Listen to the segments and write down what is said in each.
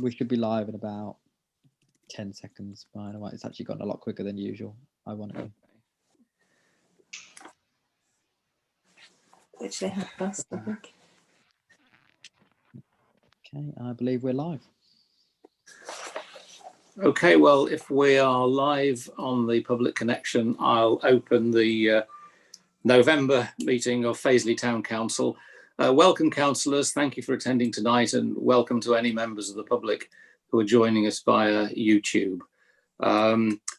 We should be live in about 10 seconds. By the way, it's actually gotten a lot quicker than usual. Ironically. Literally half past, I think. Okay, I believe we're live. Okay, well, if we are live on the public connection, I'll open the November meeting of Fazeley Town Council. Welcome, councillors. Thank you for attending tonight, and welcome to any members of the public who are joining us via YouTube.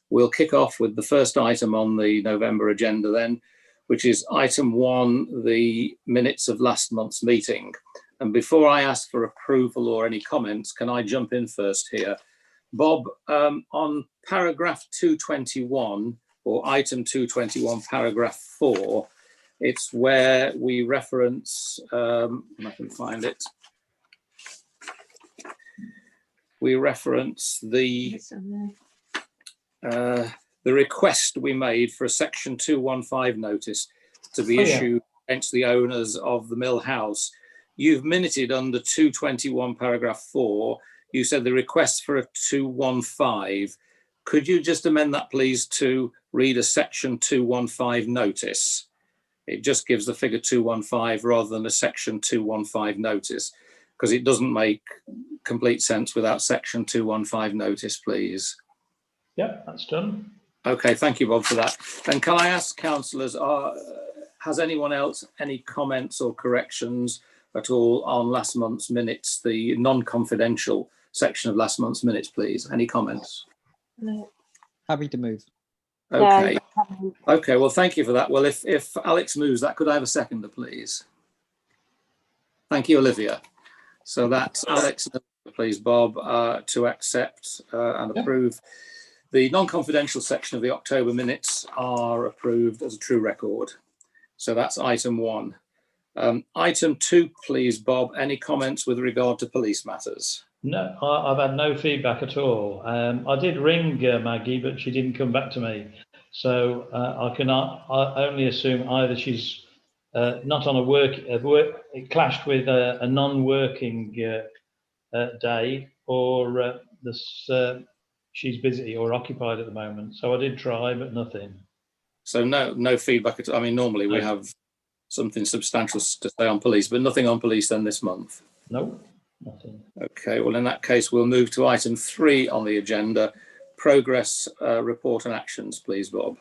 We'll kick off with the first item on the November agenda then, which is item 1, the minutes of last month's meeting. And before I ask for approval or any comments, can I jump in first here? Bob, on paragraph 221, or item 221, paragraph 4, it's where we reference, and I can find it, we reference the request we made for a section 215 notice to be issued against the owners of the mill house. You've minuted under 221 paragraph 4. You said the request for a 215. Could you just amend that, please, to read a section 215 notice? It just gives the figure 215 rather than a section 215 notice, because it doesn't make complete sense without section 215 notice, please. Yep, that's done. Okay, thank you, Bob, for that. And can I ask councillors, has anyone else any comments or corrections at all on last month's minutes, the non-confidential section of last month's minutes, please? Any comments? No. Happy to move. Okay. No. Okay, well, thank you for that. Well, if Alex moves that, could I have a seconder, please? Thank you, Olivia. So that's Alex, please, Bob, to accept and approve. The non-confidential section of the October minutes are approved as a true record. So that's item 1. Item 2, please, Bob. Any comments with regard to police matters? No, I've had no feedback at all. I did ring Maggie, but she didn't come back to me. So I only assume either she's not on a work, it clashed with a non-working day, or she's busy or occupied at the moment. So I did try, but nothing. So no feedback at all. I mean, normally we have something substantial to say on police, but nothing on police then this month? No, nothing. Okay, well, in that case, we'll move to item 3 on the agenda, progress report and actions, please, Bob.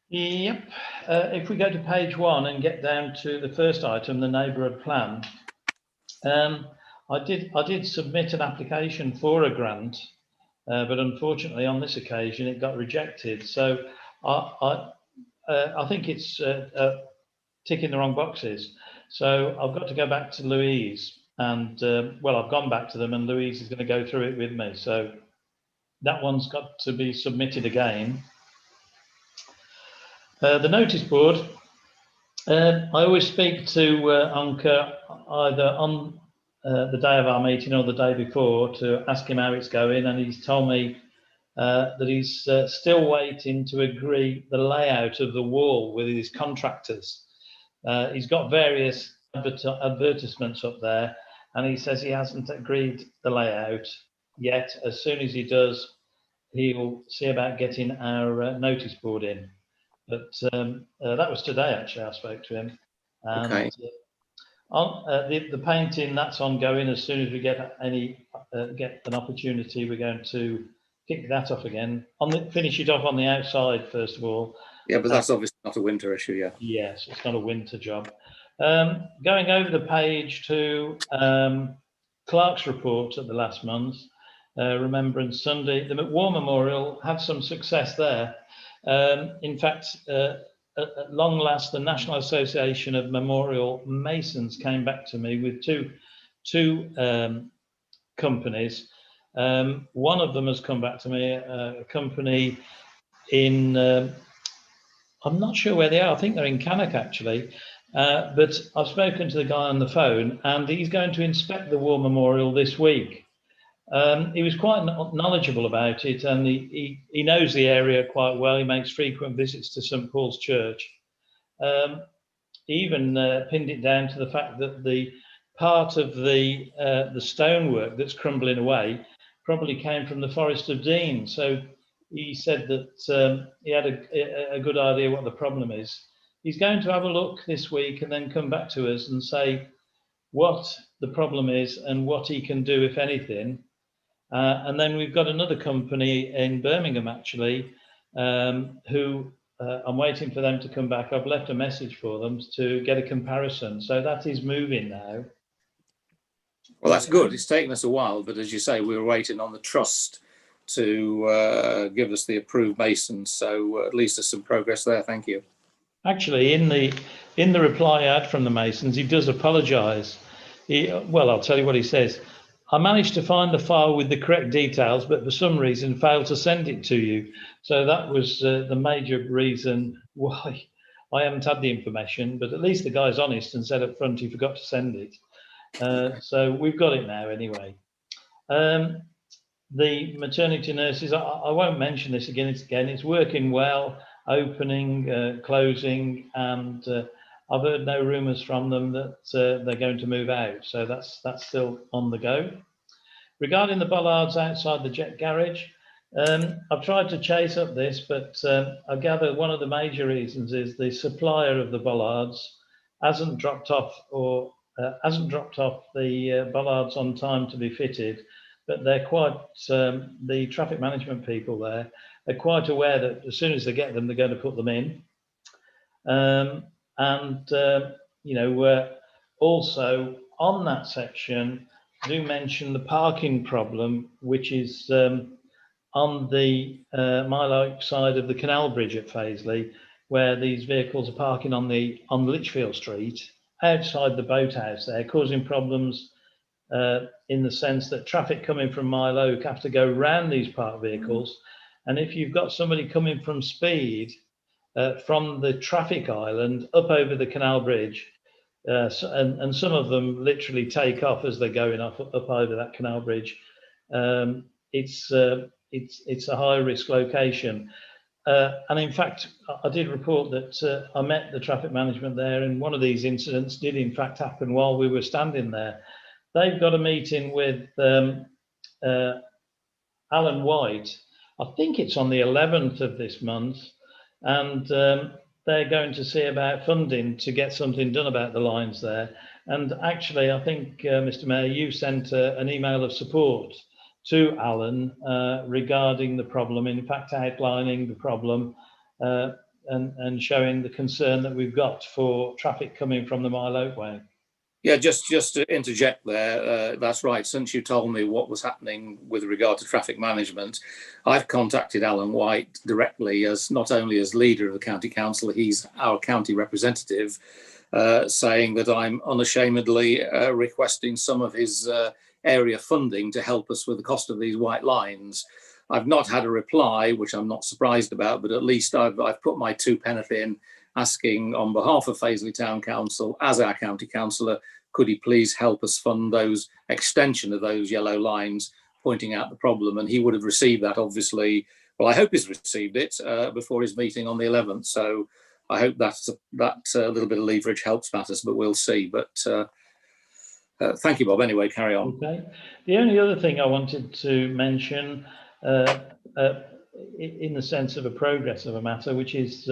Yep. If we go to page 1 and get down to the first item, the neighbourhood plan, I did submit an application for a grant, but unfortunately on this occasion it got rejected. So I think it's ticking the wrong boxes. So I've got to go back to Louise, and well, I've gone back to them, and Louise is going to go through it with me. So that one's got to be submitted again. The notice board, I always speak to Anke either on the day of our meeting or the day before to ask him how it's going, and he's told me that he's still waiting to agree the layout of the wall with his contractors. He's got various advertisements up there, and he says he hasn't agreed the layout yet. As soon as he does, he'll see about getting our notice board in. But that was today, actually, I spoke to him. And, okay. The painting, that's ongoing. As soon as we get an opportunity, we're going to kick that off again. Finish it off on the outside first of all. Yeah, but that's obviously not a winter issue, yeah. Yes, it's not a winter job. Going over the page to Clark's report at the last month, Remembrance Sunday, the War Memorial had some success there. In fact, at long last, the National Association of Memorial Masons came back to me with two companies. One of them has come back to me, a company in, I'm not sure where they are. I think they're in Cannock, actually. But I've spoken to the guy on the phone, and he's going to inspect the War Memorial this week. He was quite knowledgeable about it, and he knows the area quite well. He makes frequent visits to St Paul's Church. He even pinned it down to the fact that the part of the stonework that's crumbling away probably came from the Forest of Dean. So he said that he had a good idea what the problem is. He's going to have a look this week and then come back to us and say what the problem is and what he can do, if anything. And then we've got another company in Birmingham, actually, who I'm waiting for them to come back. I've left a message for them to get a comparison. So that is moving now. Well, that's good. It's taken us a while, but as you say, we were waiting on the trust to give us the approved masons. So at least there's some progress there. Thank you. Actually, in the reply ad from the masons, he does apologise. Well, I'll tell you what he says. I managed to find the file with the correct details, but for some reason failed to send it to you. So that was the major reason why I haven't had the information, but at least the guy's honest and said up front he forgot to send it. So we've got it now anyway. The maternity nurses, I won't mention this again. It's working well, opening, closing, and I've heard no rumours from them that they're going to move out. So that's still on the go. Regarding the bollards outside the jet garage, I've tried to chase up this, but I gather one of the major reasons is the supplier of the bollards hasn't dropped off the bollards on time to be fitted, but they're quite, the traffic management people there are quite aware that as soon as they get them, they're going to put them in. You know, also on that section, do mention the parking problem, which is on the Mile Oak side of the canal bridge at Fazeley, where these vehicles are parking on Lichfield Street outside the boathouse there, causing problems in the sense that traffic coming from Mile Oak have to go around these parked vehicles. And if you've got somebody coming from speed from the traffic island up over the canal bridge, and some of them literally take off as they're going up over that canal bridge, it's a high risk location. And in fact, I did report that I met the traffic management there, and one of these incidents did in fact happen while we were standing there. They've got a meeting with Alan White. I think it's on the 11th of this month, and they're going to see about funding to get something done about the lines there. And actually, I think, Mr. Mayor, you sent an email of support to Alan regarding the problem, in fact, outlining the problem and showing the concern that we've got for traffic coming from the Mile Oak way. Yeah, just to interject there, that's right. Since you told me what was happening with regard to traffic management, I've contacted Alan White directly, as not only as leader of the county council, he's our county representative, saying that I'm unashamedly requesting some of his area funding to help us with the cost of these white lines. I've not had a reply, which I'm not surprised about, but at least I've put my 2 pence in, asking on behalf of Fazeley Town Council, as our county councillor, could he please help us fund those extension of those yellow lines, pointing out the problem. And he would have received that, obviously. Well, I hope he's received it before his meeting on the 11th. So I hope that little bit of leverage helps matters, but we'll see. But thank you, Bob. Anyway, carry on. Okay. The only other thing I wanted to mention in the sense of a progress of a matter, which is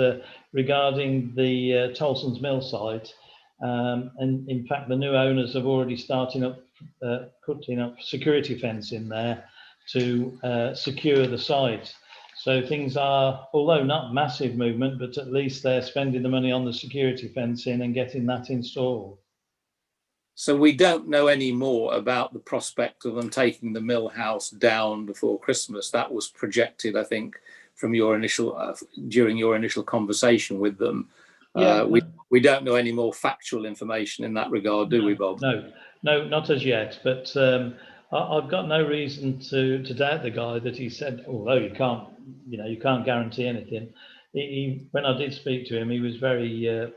regarding the Tolson's Mill site. And in fact, the new owners have already started putting up security fence in there to secure the site. So things are, although not massive movement, but at least they're spending the money on the security fencing and getting that installed. So we don't know any more about the prospect of them taking the mill house down before Christmas. That was projected, I think, from your initial during your initial conversation with them. Yeah. We don't know any more factual information in that regard, do we, Bob? No, not as yet. But I've got no reason to doubt the guy that he said, although you can't guarantee anything. When I did speak to him, he was very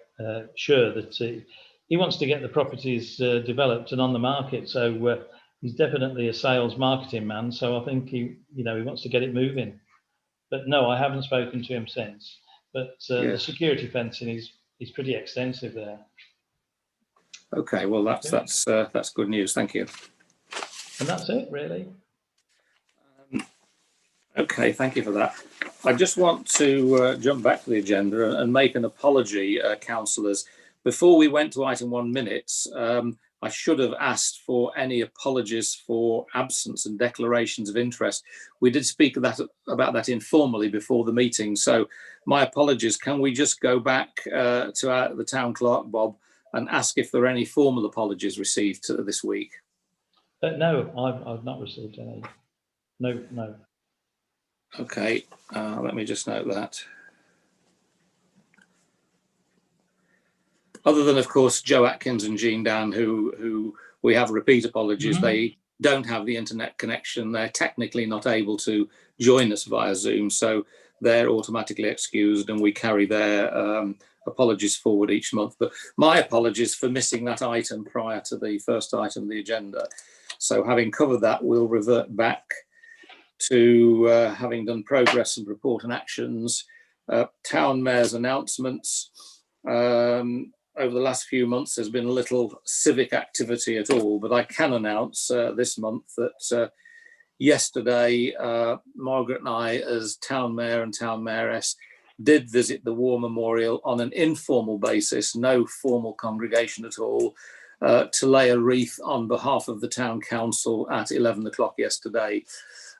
sure that he wants to get the properties developed and on the market. So he's definitely a sales marketing man. So I think he wants to get it moving. But no, I haven't spoken to him since. But the security fencing is pretty extensive there. Okay, well that's good news. Thank you. And that's it, really. Okay, thank you for that. I just want to jump back to the agenda and make an apology, councillors. Before we went to item 1 minutes, I should have asked for any apologies for absence and declarations of interest. We did speak about that informally before the meeting, so my apologies. Can we just go back to the town clerk, Bob, and ask if there are any formal apologies received this week? No, I've not received any. No. Okay, let me just note that. Other than, of course, Joe Atkins and Jean Dan, who we have repeat apologies. They don't have the internet connection. They're technically not able to join us via Zoom, so they're automatically excused, and we carry their apologies forward each month. But my apologies for missing that item prior to the first item of the agenda. So having covered that, we'll revert back to having done progress and report and actions, town mayor's announcements. Over the last few months, there's been little civic activity at all, but I can announce this month that yesterday, Margaret and I, as town mayor and town mayoress, did visit the War Memorial on an informal basis, no formal congregation at all, to lay a wreath on behalf of the town council at 11 o'clock yesterday.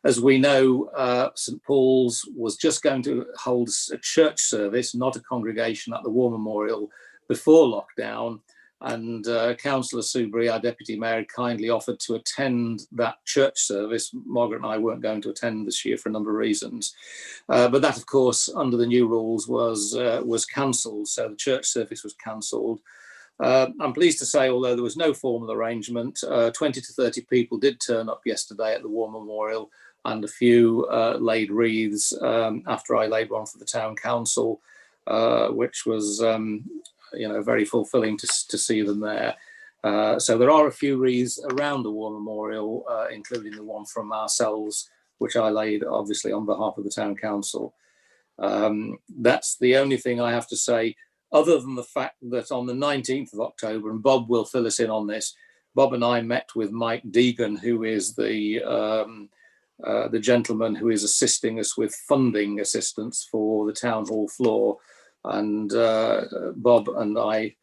As we know, St Paul's was just going to hold a church service, not a congregation, at the War Memorial before lockdown, and Councillor Soubry, our Deputy Mayor, kindly offered to attend that church service. Margaret and I weren't going to attend this year for a number of reasons, but that, of course, under the new rules was cancelled, so the church service was cancelled. I'm pleased to say, although there was no formal arrangement, 20 to 30 people did turn up yesterday at the War Memorial, and a few laid wreaths after I laid one for the town council, which was very fulfilling to see them there. So there are a few wreaths around the War Memorial, including the one from ourselves, which I laid obviously on behalf of the town council. That's the only thing I have to say, other than the fact that on the 19th of October, and Bob will fill us in on this, Bob and I met with Mike Deegan, who is the gentleman who is assisting us with funding assistance for the town hall floor. And Bob and I,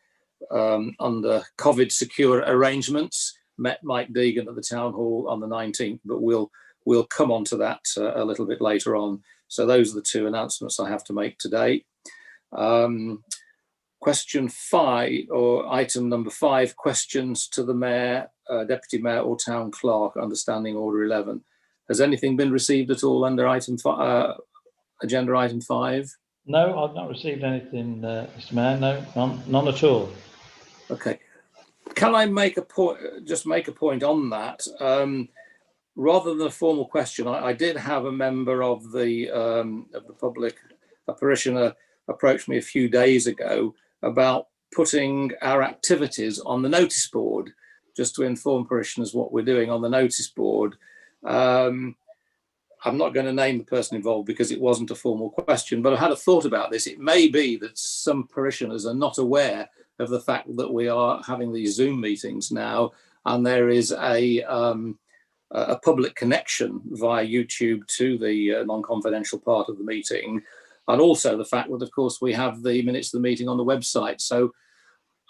under COVID secure arrangements, met Mike Deegan at the town hall on the 19th, but we'll come on to that a little bit later on. So those are the two announcements I have to make today. Question 5, or item number 5, questions to the mayor, deputy mayor or town clerk under standing order 11. Has anything been received at all under agenda item 5? No, I've not received anything, Mr. Mayor. No, none at all. Okay. Can I make a point? Just make a point on that. Rather than a formal question, I did have a member of the public, a parishioner, approach me a few days ago about putting our activities on the notice board, just to inform parishioners what we're doing on the notice board. I'm not going to name the person involved because it wasn't a formal question, but I had a thought about this. It may be that some parishioners are not aware of the fact that we are having these Zoom meetings now, and there is a public connection via YouTube to the non-confidential part of the meeting, and also the fact that, of course, we have the minutes of the meeting on the website. So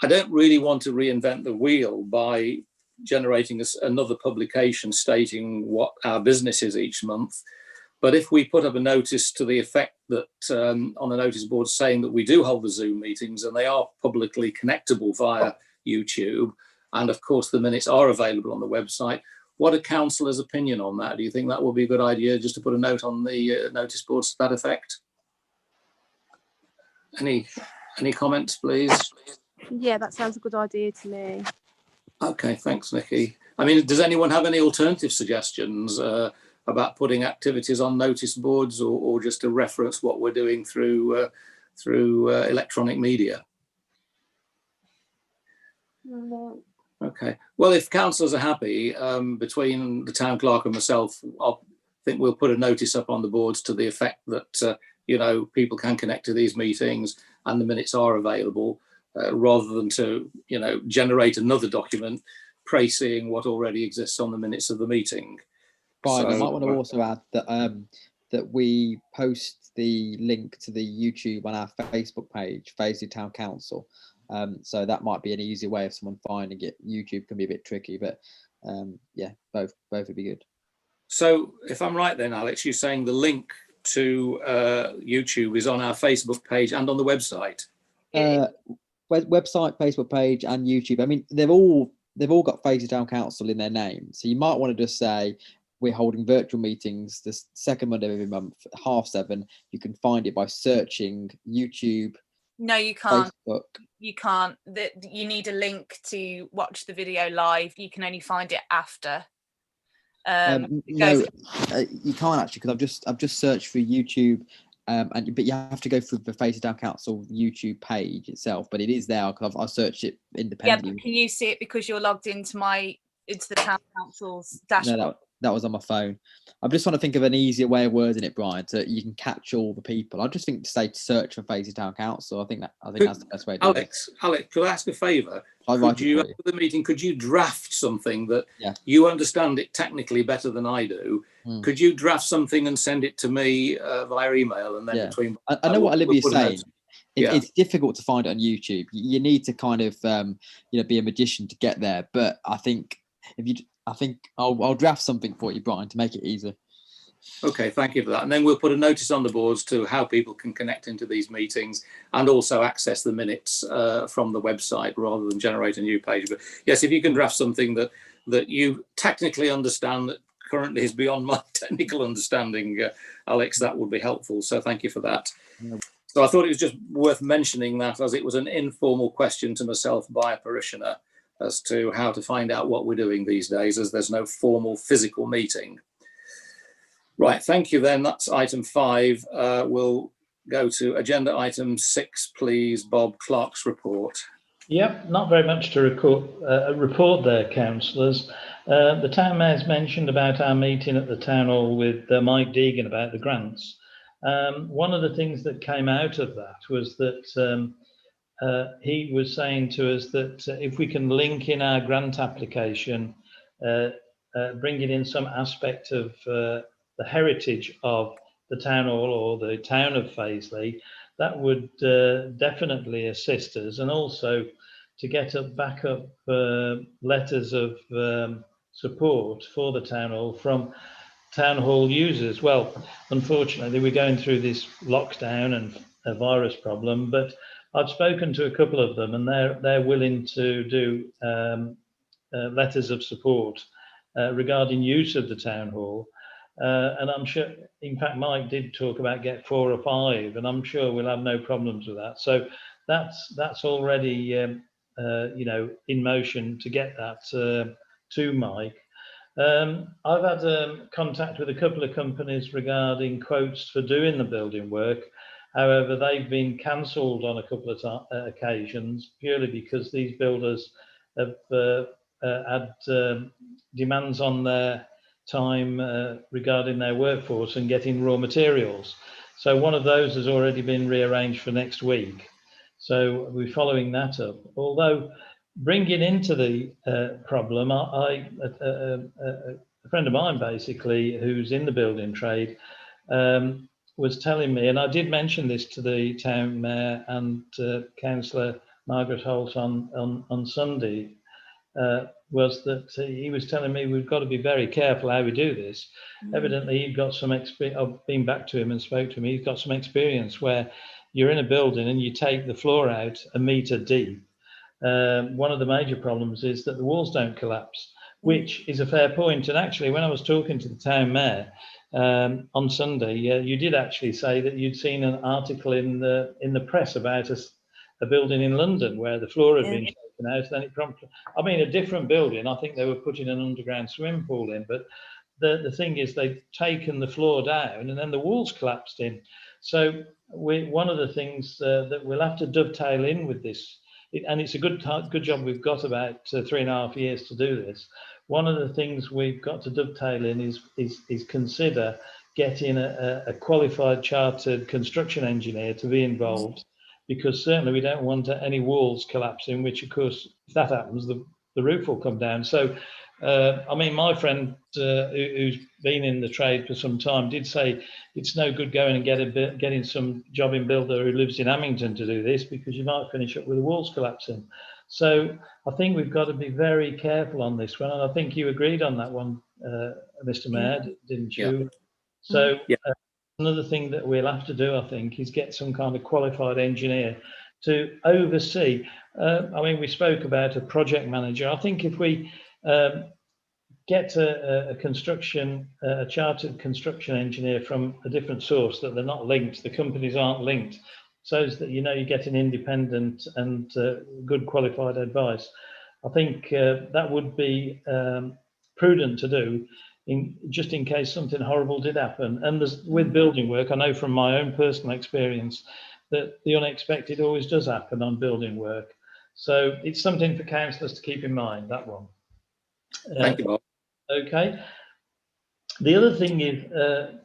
I don't really want to reinvent the wheel by generating another publication stating what our business is each month. But if we put up a notice to the effect that on the notice board saying that we do hold the Zoom meetings and they are publicly connectable via YouTube, and of course the minutes are available on the website, what are councillors' opinion on that? Do you think that would be a good idea, just to put a note on the notice boards to that effect? Any comments, please? Yeah, that sounds a good idea to me. Okay, thanks, Nikki. I mean, does anyone have any alternative suggestions about putting activities on notice boards, or just to reference what we're doing through electronic media? No. Okay. Well, if councillors are happy, between the town clerk and myself, I think we'll put a notice up on the boards to the effect that people can connect to these meetings and the minutes are available. rather than to, generate another document praising what already exists on the minutes of the meeting. Brian, I So, might want to also add that that we post the link to the YouTube on our Facebook page, Fazeley Town Council. So that might be an easy way of someone finding it. YouTube can be a bit tricky, but yeah, both would be good. So if I'm right then, Alex, you're saying the link to YouTube is on our Facebook page and on the website? Website, Facebook page, and YouTube. I mean, they've all got Fazeley Town Council in their name. So you might want to just say we're holding virtual meetings the second Monday of every month at 7:30. You can find it by searching YouTube. No, you can't. Facebook. You can't. You need a link to watch the video live. You can only find it after. No, you can't actually, because I've just searched for YouTube, but you have to go through the Fazeley Town Council YouTube page itself. But it is there because I've searched it independently. Yeah, but can you see it because you're logged into the Town Council's dashboard? No, that was on my phone. I'm just trying to think of an easier way of wording it, Brian, so you can catch all the people. I just think to say search for Fazeley Town Council. I think that's the best way to do it. Alex, could I ask a favour? Could you, after the meeting, could you draft something that you understand it technically better than I do? Could you draft something and send it to me via email, and then between? I know what Olivia's saying. It's difficult to find it on YouTube. You need to kind of be a magician to get there. But I think I'll draft something for you, Brian, to make it easier. Okay, thank you for that. And then we'll put a notice on the boards to how people can connect into these meetings and also access the minutes from the website rather than generate a new page. But yes, if you can draft something that you technically understand that currently is beyond my technical understanding, Alex, that would be helpful. So thank you for that. So I thought it was just worth mentioning that, as it was an informal question to myself by a parishioner as to how to find out what we're doing these days, as there's no formal physical meeting. Right, thank you then. That's item 5. We'll go to agenda item 6, please, Bob, Clerk's report. Yep, not very much to report there, councillors. The town mayor's mentioned about our meeting at the town hall with Mike Deegan about the grants. One of the things that came out of that was that he was saying to us that if we can link in our grant application, bringing in some aspect of the heritage of the town hall or the town of Fazeley, that would definitely assist us, and also to get backup letters of support for the town hall from town hall users. Well, unfortunately, we're going through this lockdown and a virus problem, but I've spoken to a couple of them, and they're willing to do letters of support regarding use of the town hall. And I'm sure, in fact, Mike did talk about get 4 or 5, and I'm sure we'll have no problems with that. So that's already in motion to get that to Mike. I've had contact with a couple of companies regarding quotes for doing the building work. However, they've been cancelled on a couple of occasions purely because these builders have had demands on their time regarding their workforce and getting raw materials. So one of those has already been rearranged for next week. So we're following that up. Although bringing into the problem, a friend of mine basically who's in the building trade was telling me, and I did mention this to the town mayor and Councillor Margaret Holt on Sunday, was that he was telling me we've got to be very careful how we do this. Evidently, he'd got some experience. I've been back to him and spoke to him. He's got some experience where you're in a building and you take the floor out a metre deep. One of the major problems is that the walls don't collapse, which is a fair point. And actually, when I was talking to the town mayor on Sunday, you did actually say that you'd seen an article in the press about a building in London where the floor had been taken out. Then it promptly, I mean, a different building. I think they were putting an underground swimming pool in, but the thing is they've taken the floor down and then the walls collapsed in. So one of the things that we'll have to dovetail in with this, and it's a good job we've got about 3.5 years to do this. One of the things we've got to dovetail in is consider getting a qualified chartered construction engineer to be involved, because certainly we don't want any walls collapsing, which of course, if that happens, the roof will come down. So, I mean, my friend who's been in the trade for some time did say it's no good going and getting some jobbing builder who lives in Amington to do this, because you might finish up with the walls collapsing. So I think we've got to be very careful on this one, and I think you agreed on that one, Mr. Mayor, didn't you? Yeah. So Yeah. another thing that we'll have to do, I think, is get some kind of qualified engineer to oversee. I mean, we spoke about a project manager. I think if we get a chartered construction engineer from a different source, that they're not linked, the companies aren't linked, so that you get an independent and good qualified advice. I think that would be prudent to do, just in case something horrible did happen. And with building work, I know from my own personal experience that the unexpected always does happen on building work. So it's something for councillors to keep in mind, that one. Thank you, Bob. Okay. The other thing is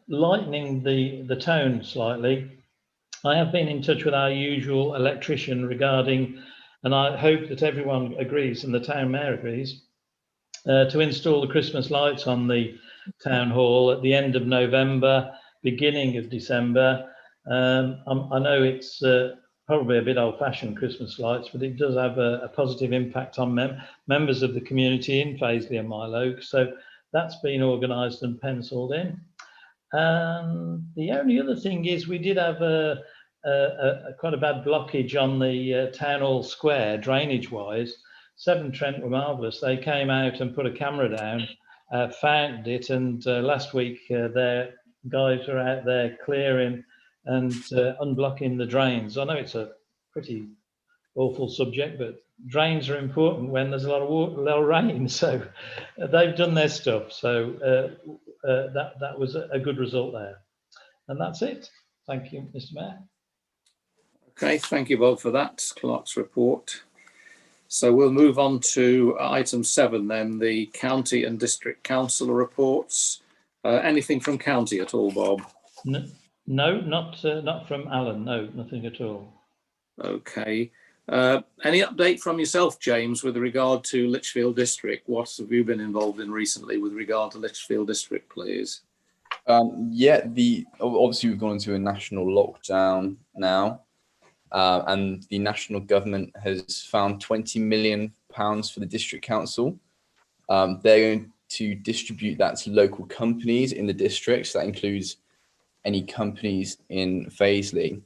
lightening the tone slightly. I have been in touch with our usual electrician regarding, and I hope that everyone agrees and the town mayor agrees, to install the Christmas lights on the town hall at the end of November, beginning of December. I know it's probably a bit old-fashioned Christmas lights, but it does have a positive impact on members of the community in Fazeley and Milo. So that's been organised and penciled in. And the only other thing is we did have a quite a bad blockage on the town hall square, drainage-wise. Severn Trent were marvellous. They came out and put a camera down, found it, and last week their guys were out there clearing and unblocking the drains. I know it's a pretty awful subject, but drains are important when there's a lot of rain. So they've done their stuff. So that was a good result there. And that's it. Thank you, Mr. Mayor. Okay, thank you, Bob, for that clerk's report. So we'll move on to item 7 then, the county and district council reports. Anything from county at all, Bob? No, not from Alan. No, nothing at all. Okay. Any update from yourself, James, with regard to Lichfield District? What have you been involved in recently with regard to Lichfield District, please? Yeah, obviously we've gone into a national lockdown now, and the national government has found £20 million for the district council. They're going to distribute that to local companies in the districts. That includes any companies in Fazeley,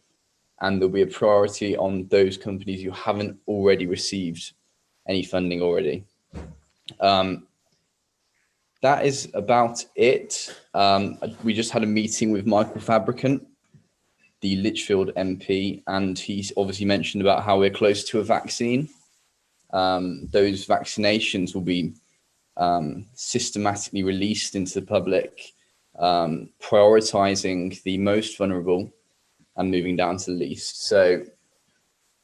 and there'll be a priority on those companies who haven't already received any funding already. That is about it. We just had a meeting with Michael Fabricant, the Lichfield MP, and he's obviously mentioned about how we're close to a vaccine. Those vaccinations will be systematically released into the public, prioritizing the most vulnerable and moving down to the least. So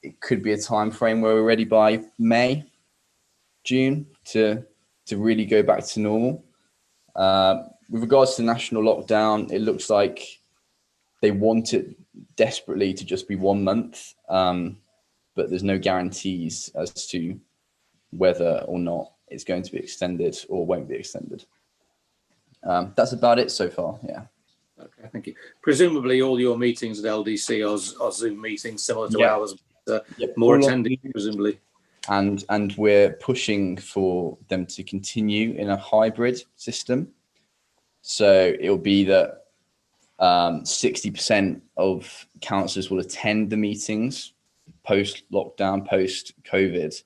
it could be a time frame where we're ready by May, June to really go back to normal. With regards to the national lockdown, it looks like they want it desperately to just be 1 month, but there's no guarantees as to whether or not it's going to be extended or won't be extended. That's about it so far, yeah. Okay, thank you. Presumably all your meetings at LDC are Zoom meetings similar to ours, but more attending, presumably. And we're pushing for them to continue in a hybrid system. So it'll be that 60% of councillors will attend the meetings post-lockdown, post-COVID.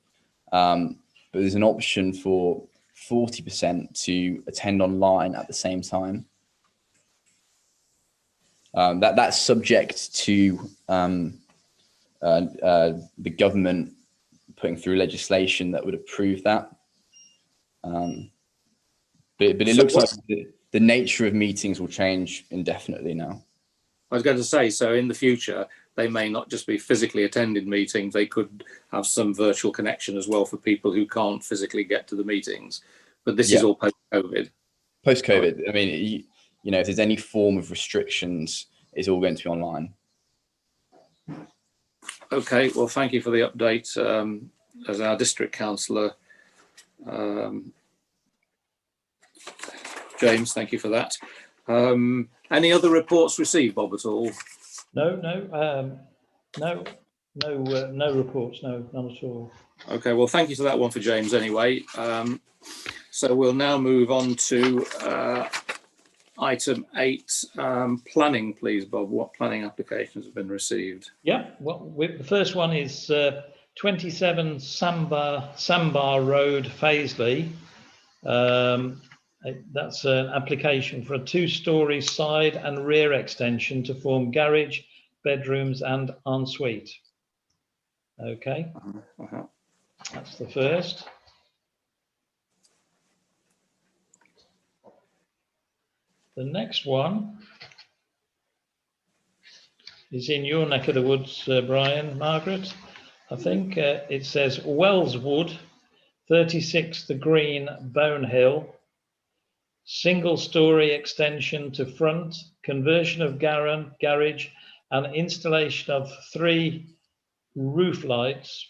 But there's an option for 40% to attend online at the same time. That's subject to the government putting through legislation that would approve that. But it looks like the nature of meetings will change indefinitely now. I was going to say, so in the future, they may not just be physically attended meetings, they could have some virtual connection as well for people who can't physically get to the meetings. But this is all post-COVID. Post-COVID, I mean, if there's any form of restrictions, it's all going to be online. Okay, well, thank you for the update as our district councillor. James, thank you for that. Any other reports received, Bob, at all? No reports, no, none at all. Okay, well, thank you to that one for James anyway. So we'll now move on to item 8, planning, please, Bob. What planning applications have been received? Yeah, well, the first one is 27 Sambar Road, Fazeley. That's an application for a 2-storey side and rear extension to form garage, bedrooms and ensuite. Okay, that's the first. The next one is in your neck of the woods, Brian, Margaret. I think it says Wellswood, 36 The Green, Bonehill, single-storey extension to front, conversion of garage, and installation of 3 roof lights.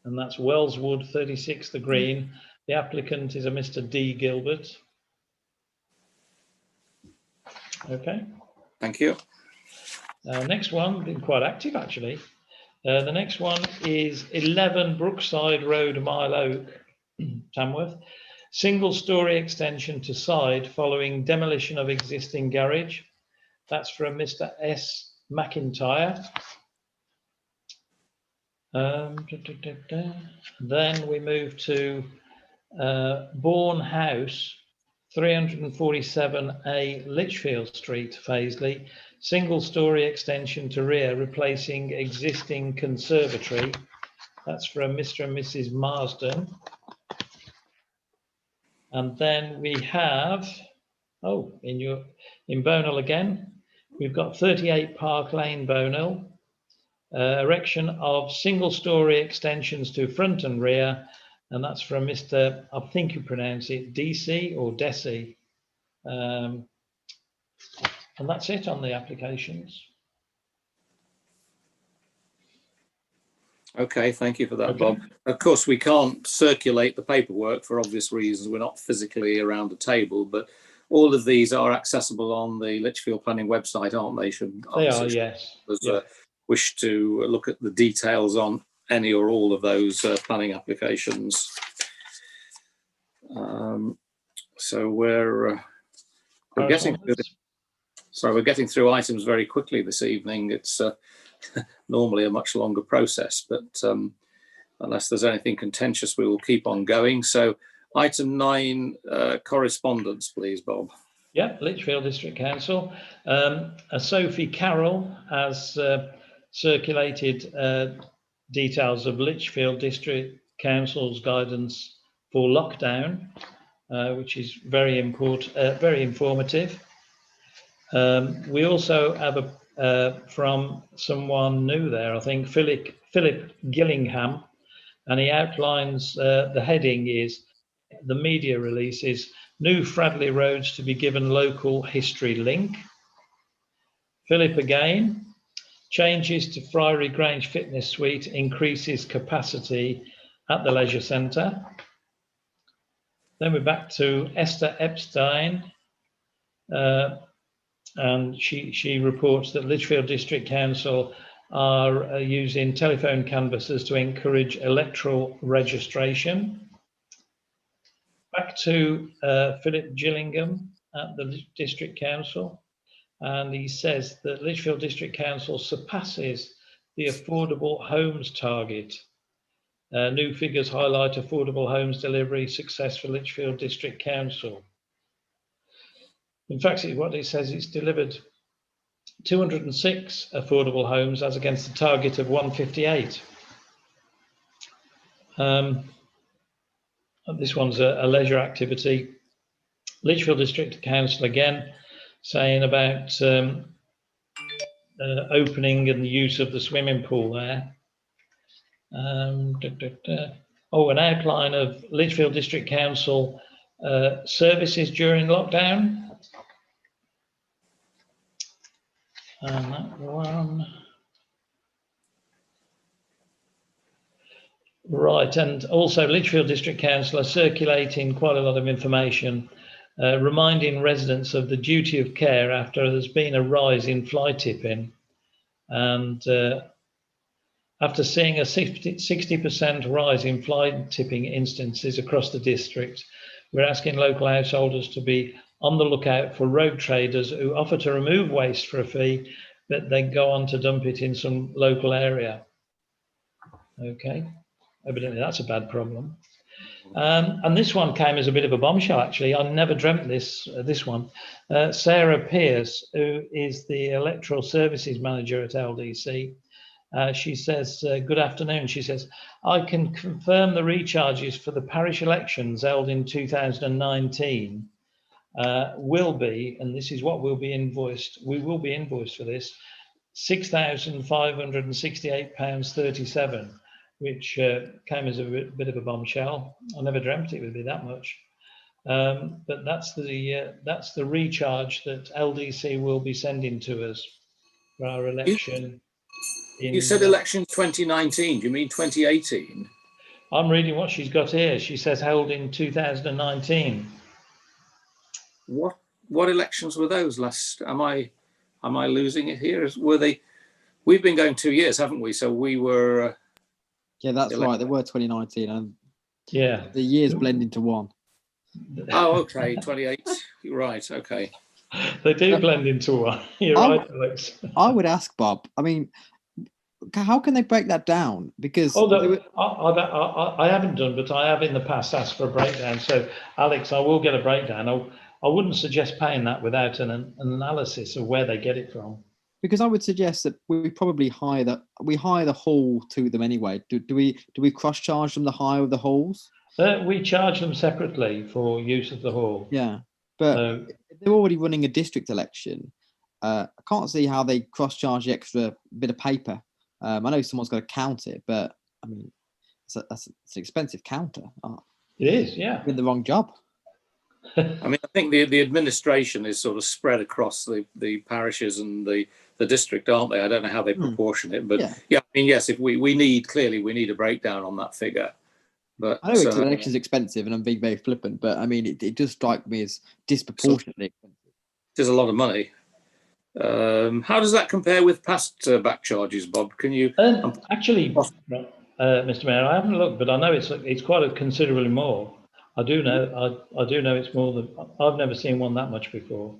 And that's Wellswood, 36 The Green. The applicant is a Mr. D. Gilbert. Okay. Thank you. Next one, been quite active actually. The next one is 11 Brookside Road, Mile Oak, Tamworth. Single-storey extension to side following demolition of existing garage. That's from Mr. S. McIntyre. Then we move to Bourne House, 347A Lichfield Street, Fazeley. Single-storey extension to rear, replacing existing conservatory. That's from Mr. and Mrs. Marsden. And then we have, in Bonehill again, we've got 38 Park Lane, Bonehill. Erection of single-storey extensions to front and rear, and that's from Mr. I think you pronounce it DC or Desi. And that's it on the applications. Okay, thank you for that, Okay. Bob. Of course, we can't circulate the paperwork for obvious reasons. We're not physically around the table, but all of these are accessible on the Lichfield Planning website, aren't they? They are, yes. Wish to look at the details on any or all of those planning applications. So we're getting through this. Sorry, we're getting through items very quickly this evening. It's normally a much longer process, but unless there's anything contentious, we will keep on going. So item 9, correspondence, please, Bob. Yeah, Lichfield District Council. Sophie Carroll has circulated details of Lichfield District Council's guidance for lockdown, which is very important, very informative. We also have from someone new there, I think Philip Gillingham, and he outlines the heading is the media release is new Fradley roads to be given local history link. Philip again, changes to Friary Grange Fitness Suite increases capacity at the leisure centre. Then we're back to Esther Epstein, and she reports that Lichfield District Council are using telephone canvassers to encourage electoral registration. Back to Philip Gillingham at the District Council, and he says that Lichfield District Council surpasses the affordable homes target. New figures highlight affordable homes delivery success for Lichfield District Council. In fact, what it says, it's delivered 206 affordable homes as against a target of 158. This one's a leisure activity. Lichfield District Council again saying about opening and the use of the swimming pool there. Oh, an outline of Lichfield District Council services during lockdown. And that one. Right, and also Lichfield District Council are circulating quite a lot of information, reminding residents of the duty of care after there's been a rise in fly tipping. And after seeing a 60% rise in fly tipping instances across the district, we're asking local householders to be on the lookout for rogue traders who offer to remove waste for a fee, but then go on to dump it in some local area. Okay, evidently that's a bad problem. And this one came as a bit of a bombshell, actually. I never dreamt this one. Sarah Pierce, who is the Electoral Services Manager at LDC, she says, good afternoon. She says, I can confirm the recharges for the parish elections held in 2019 will be, and this is what will be invoiced, we will be invoiced for this, £6,568.37, which came as a bit of a bombshell. I never dreamt it would be that much. But that's the recharge that LDC will be sending to us for our election. You said election 2019, do you mean 2018? I'm reading what she's got here. She says held in 2019. What elections were those last? Am I losing it here? Were they? We've been going 2 years, haven't we? So we were. Yeah, that's right. They were 2019, and yeah, the years blend into one. Oh, okay, 28. Right, okay. They do blend into one. You're right, Alex. I would ask Bob. I mean, how can they break that down? Because I haven't done, but I have in the past asked for a breakdown. So, Alex, I will get a breakdown. I wouldn't suggest paying that without an analysis of where they get it from. Because I would suggest that we probably hire the hall to them anyway. Do we cross charge them the hire of the halls? We charge them separately for use of the hall. Yeah, but if they're already running a district election. I can't see how they cross charge the extra bit of paper. I know someone's got to count it, but I mean, it's an expensive counter. It is, yeah. Doing the wrong job. I mean, I think the administration is sort of spread across the parishes and the district, aren't they? I don't know how they proportion it, but yeah, I mean, yes, if we need a breakdown on that figure. But I know election is expensive, and I'm being very flippant, but I mean, it does strike me as disproportionately expensive. There's a lot of money. How does that compare with past back charges, Bob? Can you actually, Mr. Mayor, I haven't looked, but I know it's quite a considerably more. I do know it's more than I've never seen one that much before.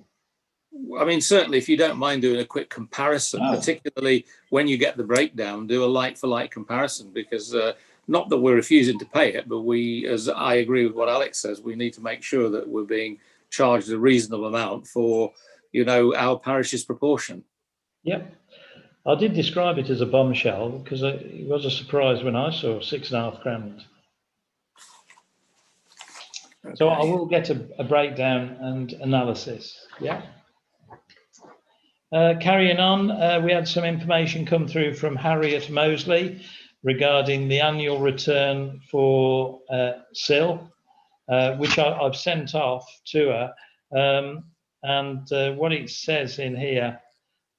I mean, certainly, if you don't mind doing a quick comparison, particularly when you get the breakdown, do a like-for-like comparison, because not that we're refusing to pay it, but we, as I agree with what Alex says, we need to make sure that we're being charged a reasonable amount for, our parish's proportion. Yep. I did describe it as a bombshell because it was a surprise when I saw £6,500. Okay. So I will get a breakdown and analysis. Yeah. Carrying on, we had some information come through from Harriet Mosley regarding the annual return for SIL, which I've sent off to her. And what it says in here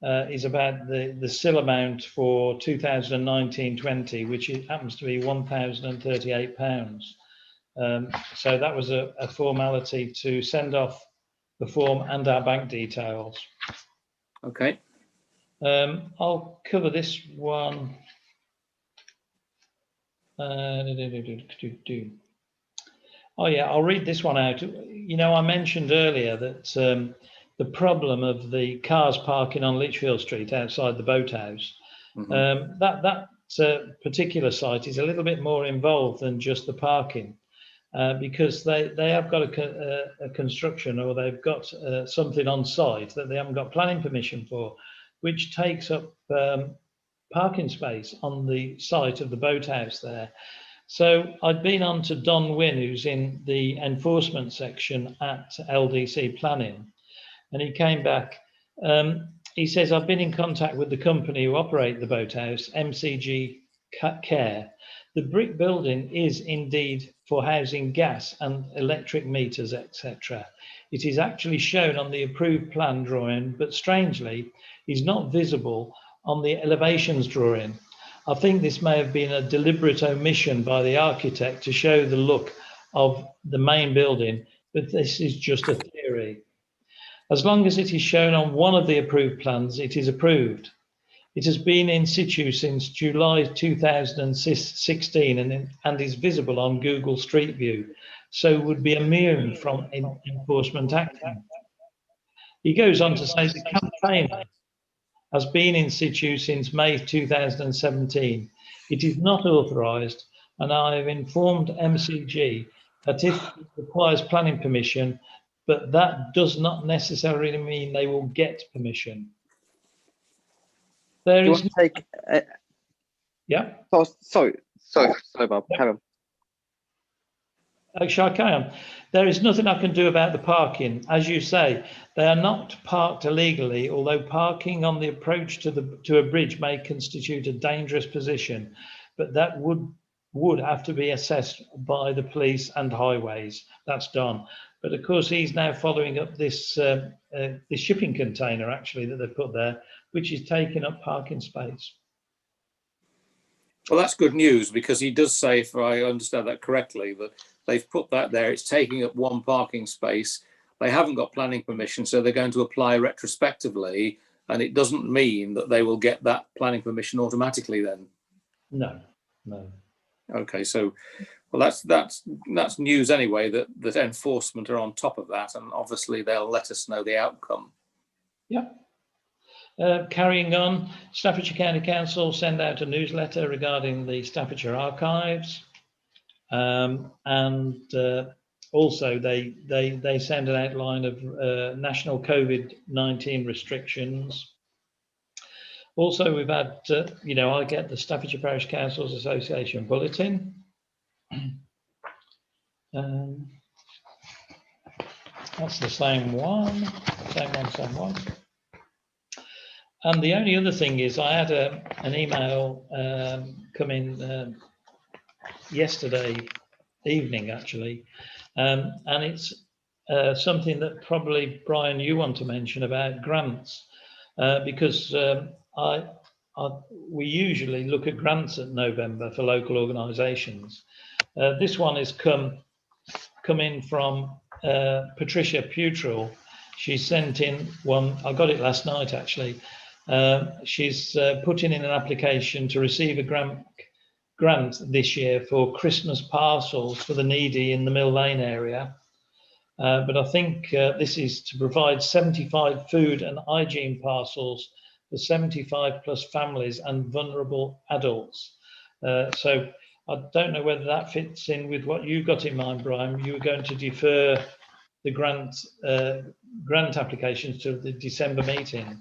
is about the SIL amount for 2019-20, which happens to be £1,038. So that was a formality to send off the form and our bank details. Okay. I'll cover this one. Oh yeah, I'll read this one out. I mentioned earlier that the problem of the cars parking on Lichfield Street outside the boathouse, that particular site is a little bit more involved than just the parking, because they have got a construction, or they've got something on site that they haven't got planning permission for, which takes up parking space on the site of the boathouse there. So I'd been on to Don Wynn, who's in the enforcement section at LDC Planning, and he came back. He says, I've been in contact with the company who operate the boathouse, MCG Care. The brick building is indeed for housing gas and electric meters, etc. It is actually shown on the approved plan drawing, but strangely is not visible on the elevations drawing. I think this may have been a deliberate omission by the architect to show the look of the main building, but this is just a theory. As long as it is shown on one of the approved plans, it is approved. It has been in situ since July 2016 and is visible on Google Street View, so would be immune from enforcement action. He goes on to say the campaign has been in situ since May 2017. It is not authorised, and I have informed MCG that if it requires planning permission, but that does not necessarily mean they will get permission. There Do you is want to take? yeah. Oh, sorry, Bob. Carry on. Shall I carry on? There is nothing I can do about the parking. As you say, they are not parked illegally, although parking on the approach to a bridge may constitute a dangerous position, but that would have to be assessed by the police and highways. That's done. But of course, he's now following up this shipping container actually that they've put there, which is taking up parking space. Well, that's good news, because he does say, if I understand that correctly, that they've put that there. It's taking up one parking space. They haven't got planning permission, so they're going to apply retrospectively, and it doesn't mean that they will get that planning permission automatically then. No. Okay, so well, that's news anyway, that enforcement are on top of that, and obviously they'll let us know the outcome. Yeah. Carrying on, Staffordshire County Council send out a newsletter regarding the Staffordshire archives, and also they send an outline of national COVID-19 restrictions. Also, we've had, I get the Staffordshire Parish Councils Association bulletin. That's the same one. And the only other thing is I had an email come in yesterday evening, actually, and it's something that probably, Brian, you want to mention about grants, because we usually look at grants at November for local organisations. This one has come in from Patricia Putrell. She sent in one, I got it last night actually. She's putting in an application to receive a grant this year for Christmas parcels for the needy in the Mill Lane area. But I think this is to provide 75 food and hygiene parcels for 75 plus families and vulnerable adults. So I don't know whether that fits in with what you got in mind, Brian. You were going to defer the grant applications to the December meeting.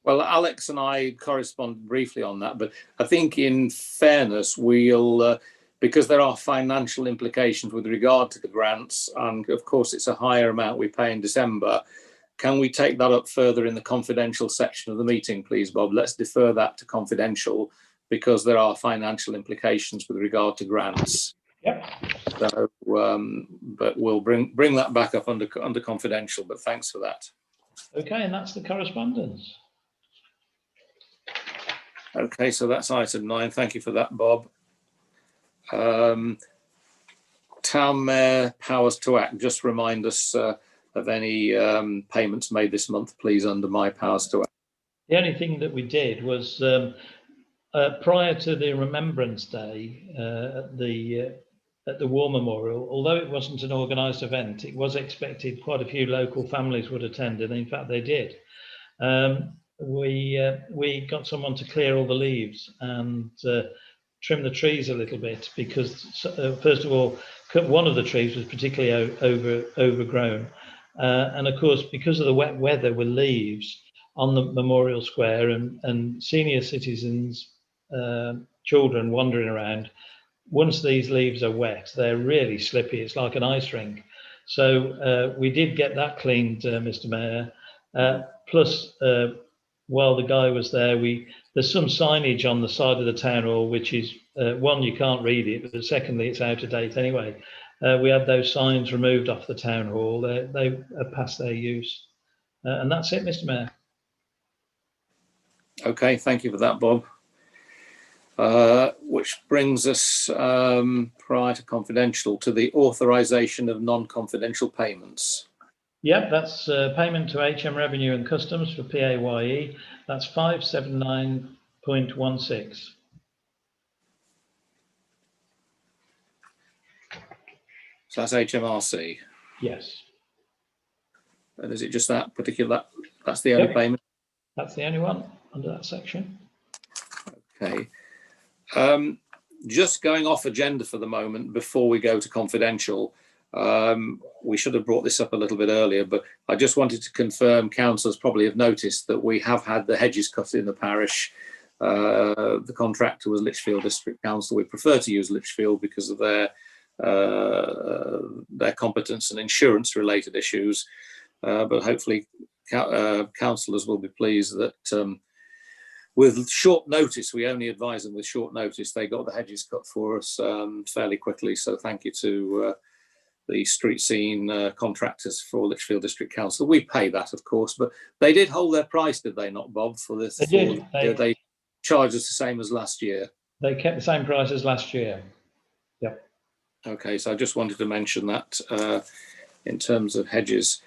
Well, Alex and I correspond briefly on that, but I think in fairness, we'll, because there are financial implications with regard to the grants, and of course it's a higher amount we pay in December, can we take that up further in the confidential section of the meeting, please, Bob? Let's defer that to confidential, because there are financial implications with regard to grants. Yep. So, but we'll bring that back up under confidential, but thanks for that. Okay, and that's the correspondence. Okay, so that's item 9. Thank you for that, Bob. Town Mayor powers to act. Just remind us of any payments made this month, please, under my powers to act. The only thing that we did was prior to the Remembrance Day at the War Memorial, although it wasn't an organised event, it was expected quite a few local families would attend, and in fact they did. We got someone to clear all the leaves and trim the trees a little bit, because first of all, one of the trees was particularly overgrown, and of course, because of the wet weather with leaves on the Memorial Square and senior citizens, children wandering around, once these leaves are wet, they're really slippy. It's like an ice rink. So we did get that cleaned, Mr. Mayor. Plus, while the guy was there, there's some signage on the side of the town hall, which is, one, you can't read it, but secondly, it's out of date anyway. We had those signs removed off the town hall. They are past their use. And that's it, Mr. Mayor. Okay, thank you for that, Bob. which brings us, prior to confidential, to the authorisation of non-confidential payments. Yep, that's payment to HM Revenue and Customs for PAYE. That's 579.16. So that's HMRC. Yes, And is it just that particular, that's the only Yep. payment? that's the only one under that section. Okay. Just going off agenda for the moment before we go to confidential, we should have brought this up a little bit earlier, but I just wanted to confirm, councillors probably have noticed that we have had the hedges cut in the parish. The contractor was Lichfield District Council. We prefer to use Lichfield because of their competence and insurance related issues, but hopefully councillors will be pleased that with short notice, we only advise them with short notice, they got the hedges cut for us fairly quickly. So thank you to the street scene contractors for Lichfield District Council. We pay that, of course, but they did hold their price, did they not, Bob, for this? They did. They charged us the same as last year. They kept the same price as last year. Yep. Okay, so I just wanted to mention that in terms of hedges.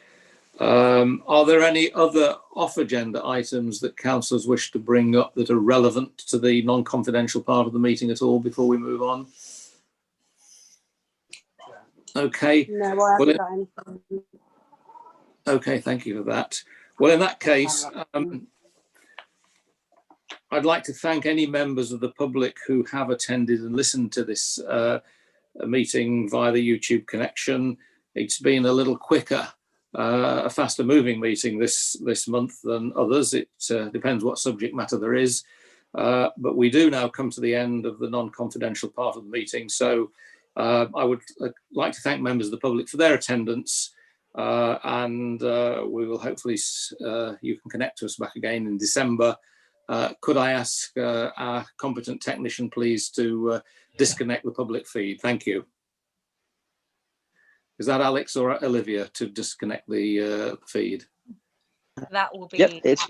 Are there any other off-agenda items that councillors wish to bring up that are relevant to the non-confidential part of the meeting at all before we move on? Okay. No, I haven't got anything. Okay, thank you for that. Well, in that case, I'd like to thank any members of the public who have attended and listened to this meeting via the YouTube connection. It's been a little quicker, a faster moving meeting this month than others. It depends what subject matter there is, but we do now come to the end of the non-confidential part of the meeting. So I would like to thank members of the public for their attendance, and we will hopefully, you can connect to us back again in December. Could I ask our competent technician please to disconnect the public feed? Thank you. Is that Alex or Olivia to disconnect the feed? That will be. Yep, it's